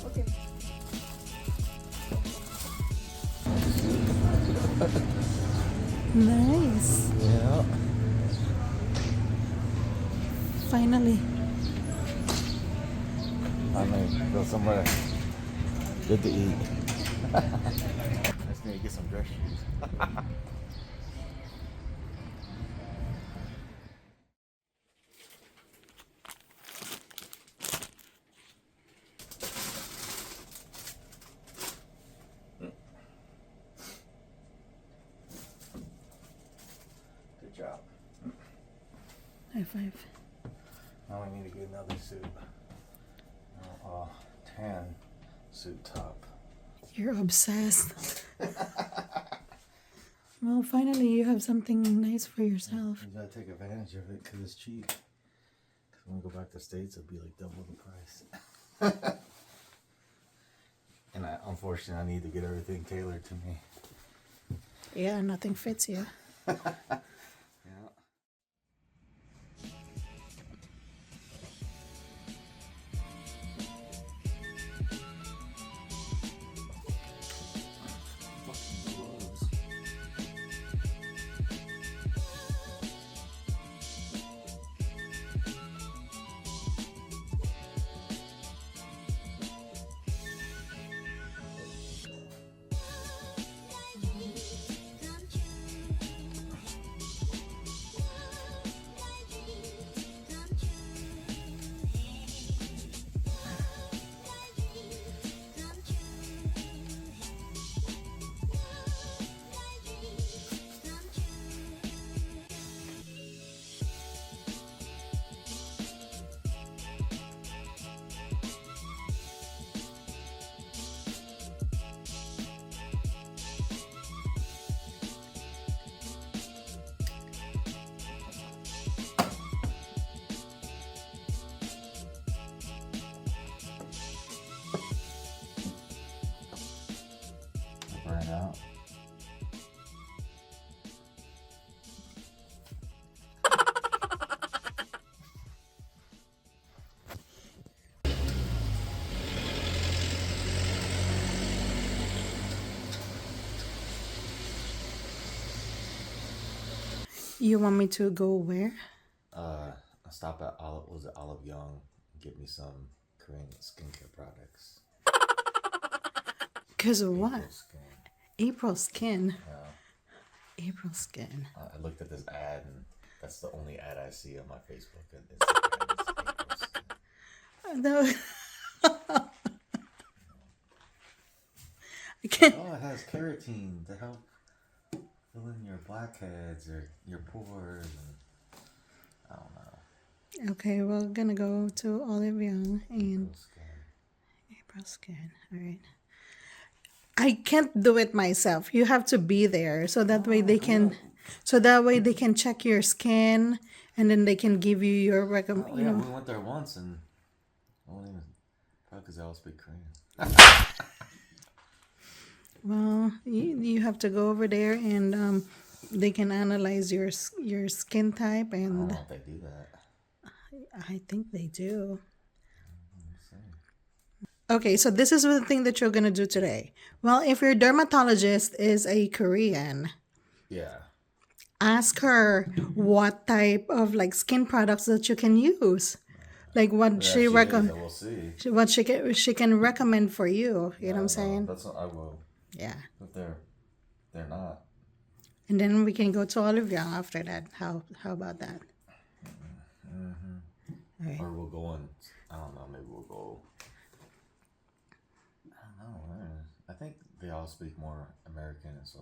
Okay. Nice. Yeah. Finally. I may go somewhere good to eat. I just need to get some dress shoes. Good job. High five. Now we need to get another suit. Tan suit top. You're obsessed. Well, finally you have something nice for yourself. You gotta take advantage of it because it's cheap. Because when we go back to the States, it'll be like double the price. And unfortunately, I need to get everything tailored to me. Yeah, nothing fits you. Yeah. Burn out. You want me to go where? I stop at Olive Young and get me some Korean skincare products. Because of what? April Skin. April Skin. Yeah. April Skin. I looked at this ad and that's the only ad I see on my Facebook. And it's April Skin. No. I can't. Oh, it has keratin to help fill in your blackheads or your pores. And I don't know. Okay, we're gonna go to Olive Young and April Skin. April Skin. All right. I can't do it myself. You have to be there so that way they can, check your skin and then they can give you your Oh, yeah, we went there once and probably because I all speak Korean. Well, you have to go over there and they can analyze your skin type I don't and know if they do that. I think they do. Okay, so this is the thing that you're gonna do today. Well, if your dermatologist is a Korean, Yeah. ask her what type of like skin products that you can use, like what Yeah, she is, recommend, and we'll see. what she can recommend for you. You know what I'm saying? That's what I will. Yeah. But they're not. And then we can go to Olive Young after that. How about that? All right. Or we'll go on. I don't know. Maybe we'll go. I don't know. I think they all speak more American, and so.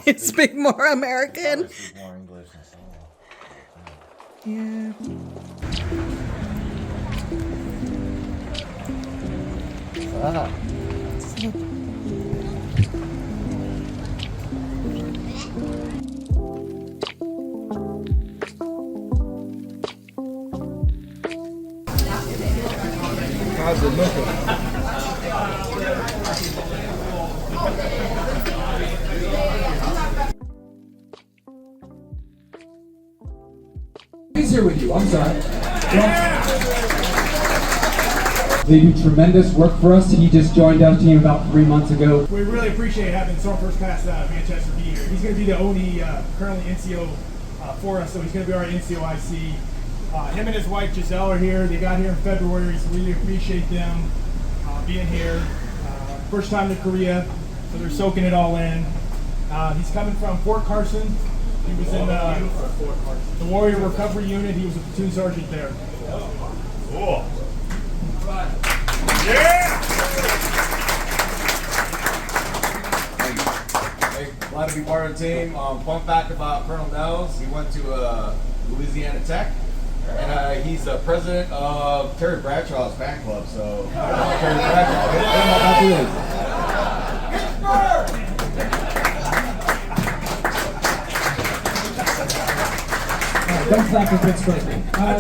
It speak more American. They speak more English, and so. Yeah. Ah. How's it looking? He's here with you. I'm sorry. They do tremendous work for us. He just joined our team about 3 months ago. We really appreciate having Storm First Class Manchester be here. He's going to be the only currently NCO for us, so he's going to be our NCOIC. Him and his wife Giselle are here. They got here in February, so we really appreciate them being here. First time to Korea, so they're soaking it all in. He's coming from Fort Carson. He was in the Warrior Recovery Unit. He was a platoon sergeant there. Cool. Yeah! Hey, glad to be part of the team. Fun fact about Colonel Nels, he went to Louisiana Tech, and he's the president of Terry Bradshaw's fan club. So, Terry Bradshaw, hit him up after this. Don't clap for Pittsburgh.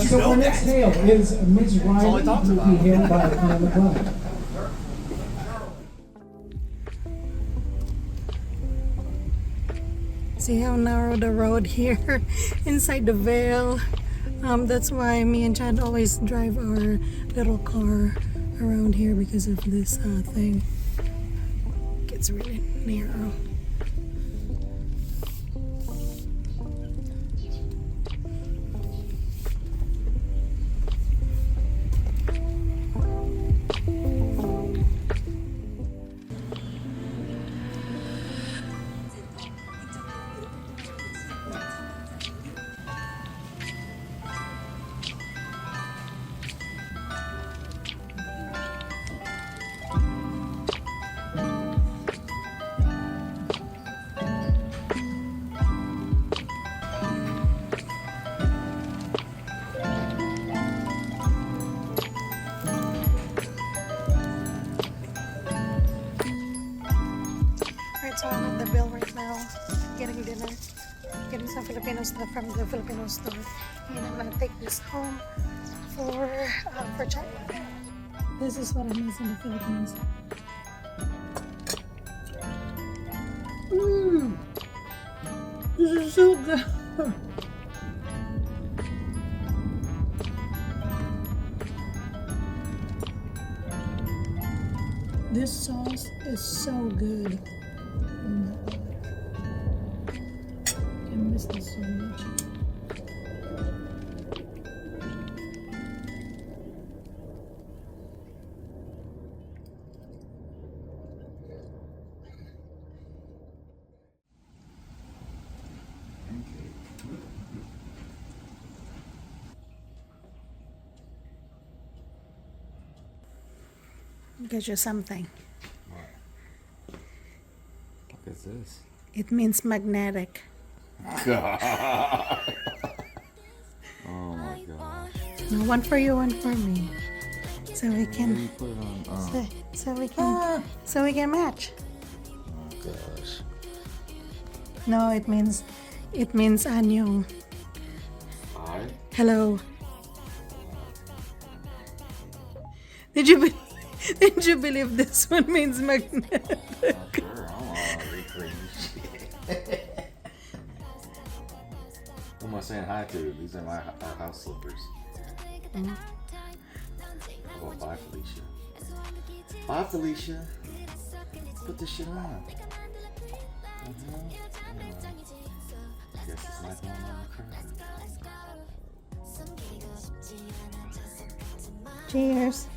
So our next hail is Ms. Riley, who will be hailed by Colonel McClellan. See how narrow the road here inside the Vale. That's why me and Chad always drive our little car around here because of this thing. It gets really narrow. So I'm at the Bill right now, getting dinner, getting some Filipino stuff from the Filipino store, and I'm gonna take this home for Chad. This is what I miss in the Philippines. This is so good. This sauce is so good. I miss this so much. Get you something. What is this? It means magnetic. God. Oh my gosh. No, one for you, one for me. So we can Put it on. so we can match. Oh gosh. No, it means annyeong. Hi. Hello. Did you believe this one means magnetic? Sure, I don't want to recreate this shit. Who am I saying hi to? These are our house slippers. How about bye, Felicia? Bye, Felicia. Put this shit on. I guess it's not going on the curve. Cheers.